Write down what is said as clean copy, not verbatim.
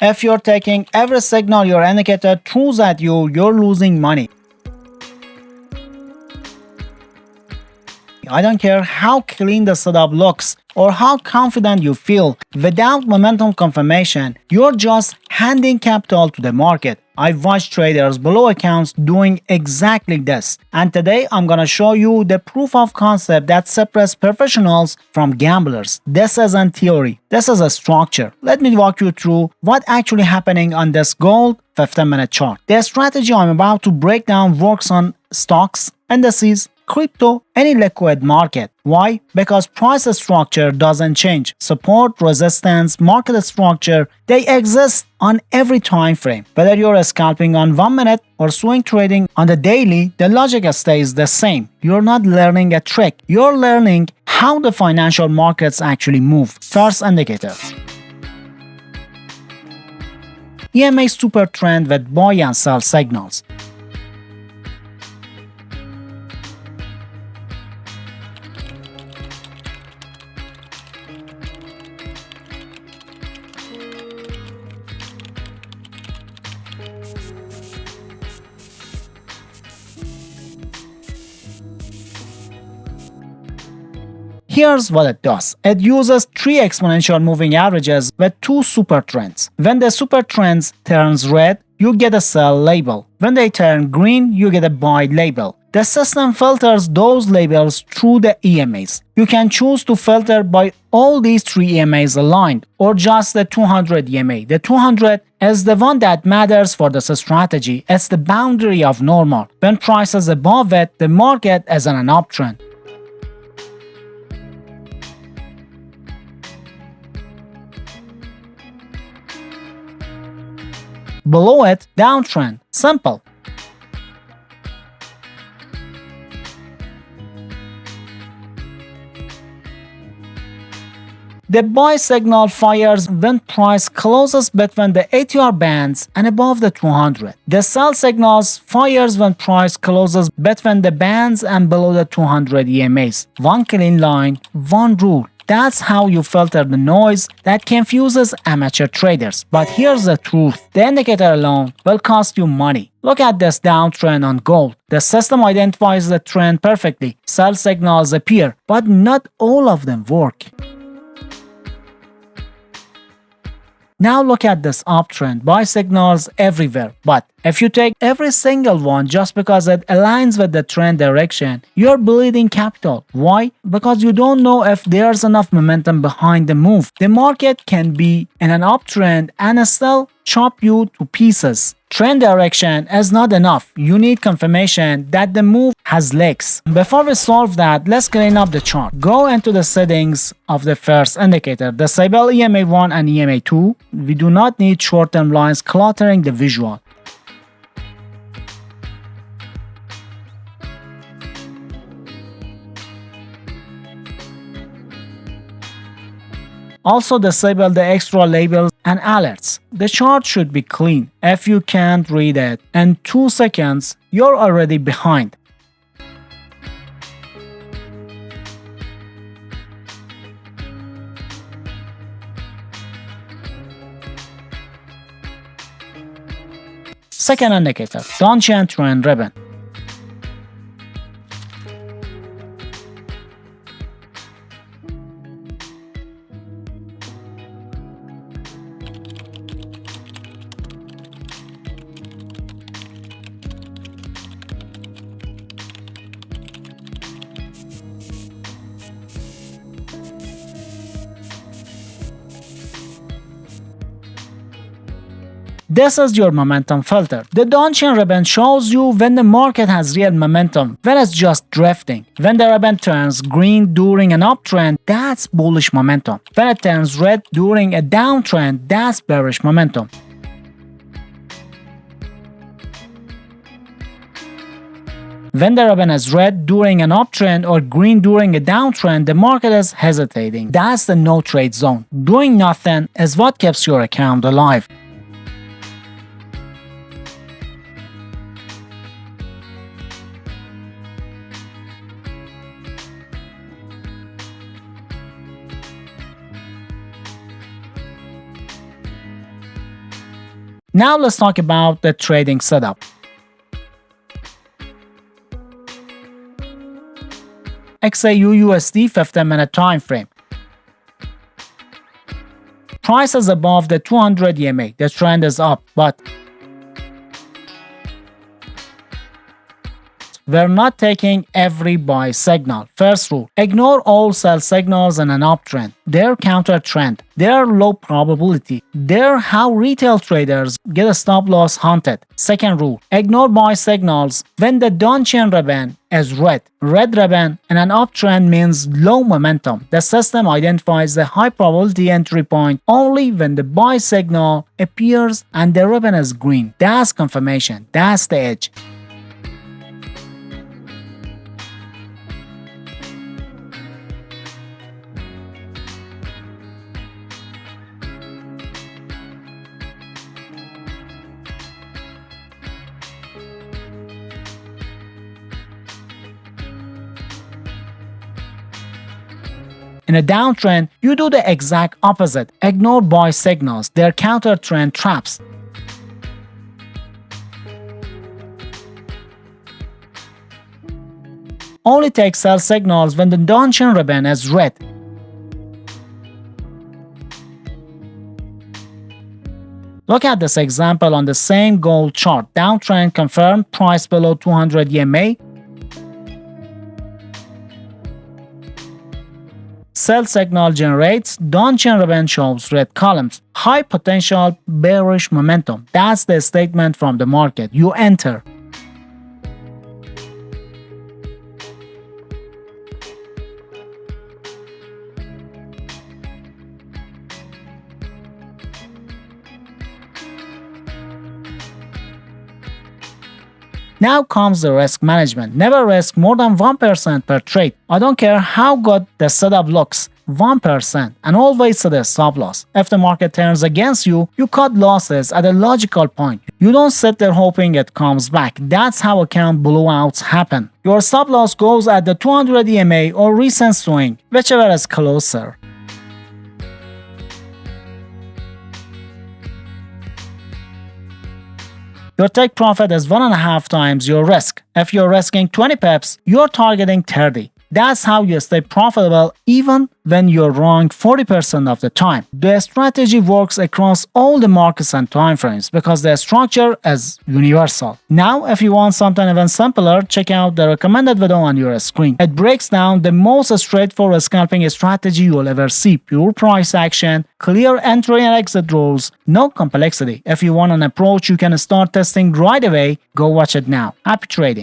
If you're taking every signal your indicator throws at you, you're losing money. I don't care how clean the setup looks or how confident you feel. Without momentum confirmation, you're just handing capital to the market. I've watched traders below accounts doing exactly this. And today I'm gonna show you the proof of concept that separates professionals from gamblers. This isn't theory, this is a structure. Let me walk you through what's actually happening on this gold 15-minute chart. The strategy I'm about to break down works on stocks, indices, crypto, any liquid market. Why? Because price structure doesn't change. Support, resistance, market structure, they exist on every time frame. Whether you're scalping on 1 minute or swing trading on the daily, the logic stays the same. You're not learning a trick. You're learning how the financial markets actually move. First indicator. EMA super trend with buy and sell signals. Here's what it does. It uses 3 exponential moving averages with 2 super trends. When the super trends turns red, you get a sell label. When they turn green, you get a buy label. The system filters those labels through the EMAs. You can choose to filter by all these 3 EMAs aligned or just the 200 EMA. The 200 is the one that matters for this strategy. It's the boundary of normal. When price is above it, the market is on an uptrend. Below it, downtrend. Simple. The buy signal fires when price closes between the ATR bands and above the 200. The sell signals fires when price closes between the bands and below the 200 EMAs. One clean line, one rule. That's how you filter the noise that confuses amateur traders. But here's the truth. The indicator alone will cost you money. Look at this downtrend on gold. The system identifies the trend perfectly. Sell signals appear, but not all of them work. Now look at this uptrend, buy signals everywhere, but if you take every single one just because it aligns with the trend direction, you're bleeding capital. Why? Because you don't know if there's enough momentum behind the move. The market can be in an uptrend and still chop you to pieces. Trend direction is not enough. You need confirmation that the move has legs. Before we solve that, let's clean up the chart. Go into the settings of the first indicator, disable EMA1 and EMA2. We do not need short-term lines cluttering the visual. Also disable the extra labels and alerts. The chart should be clean. If you can't read it in 2 seconds, you're already behind. Second indicator, Donchian trend ribbon. This is your momentum filter. The Donchian ribbon shows you when the market has real momentum, when it's just drifting. When the ribbon turns green during an uptrend, that's bullish momentum. When it turns red during a downtrend, that's bearish momentum. When the ribbon is red during an uptrend or green during a downtrend, the market is hesitating. That's the no trade zone. Doing nothing is what keeps your account alive. Now let's talk about the trading setup. XAU-USD 15-minute time frame. Price is above the 200 EMA. The trend is up, but we're not taking every buy signal. First rule, ignore all sell signals in an uptrend. They're counter trend. They're low probability. They're how retail traders get a stop loss hunted. Second rule, ignore buy signals when the Donchian ribbon is red. Red ribbon in an uptrend means low momentum. The system identifies the high probability entry point only when the buy signal appears and the ribbon is green. That's confirmation. That's the edge. In a downtrend, you do the exact opposite. Ignore buy signals. They're counter trend traps. Only take sell signals when the Donchian ribbon is red. Look at this example on the same gold chart. Downtrend confirmed, price below 200 EMA. Sell signal generates, Donchian ribbon shows red columns. High potential bearish momentum. That's the statement from the market. You enter. Now comes the risk management. Never risk more than 1% per trade. I don't care how good the setup looks. 1% and always set a stop loss. If the market turns against you, you cut losses at a logical point. You don't sit there hoping it comes back. That's how account blowouts happen. Your stop loss goes at the 200 EMA or recent swing, whichever is closer. Your take profit is 1.5 times your risk. If you're risking 20 pips, you're targeting 30. That's how you stay profitable even when you're wrong 40% of the time. The strategy works across all the markets and timeframes because the structure is universal. Now, if you want something even simpler, check out the recommended video on your screen. It breaks down the most straightforward scalping strategy you'll ever see. Pure price action, clear entry and exit rules, no complexity. If you want an approach you can start testing right away, go watch it now. Happy trading!